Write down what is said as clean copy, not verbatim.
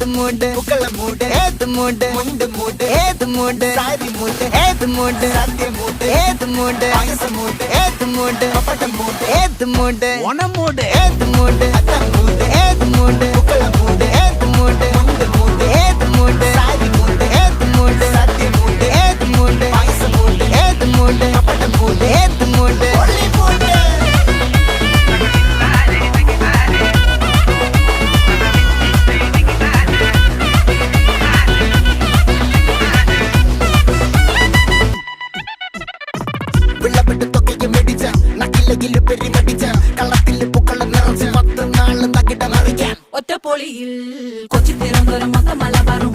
മൂട് പുക്കള മൂട് ഏത് മൂട് മുണ്ട് മൂട് ഏത് മൂട് സാരി മൂട് ഏത് മൂട് സദ്യ മൂട് ഏത് മൂട് പായസ മൂട് ഏത് മൂട് പപ്പടം മൂട് ഏത് മൂട് ഓണം മൂട് ഏത് മൂട് അത്തം മൂട് ഏത് മൂട് പുക്കള മൂട് ഏത് മൂട് മുണ്ട് മൂട് ഏത് മൂട് സാരി മൂട് ഏത് മൂട് സദ്യ മൂട് ഏത് മൂട് പായസ മൂട് ഏത് മൂട് പപ്പടം മൂട് ഏത് മൂട് ഒള്ളി മൂട് ഒറ്റപ്പൊളിയിൽ കൊച്ചി തിരുവനന്തപുരം മൊത്തം മലബാറും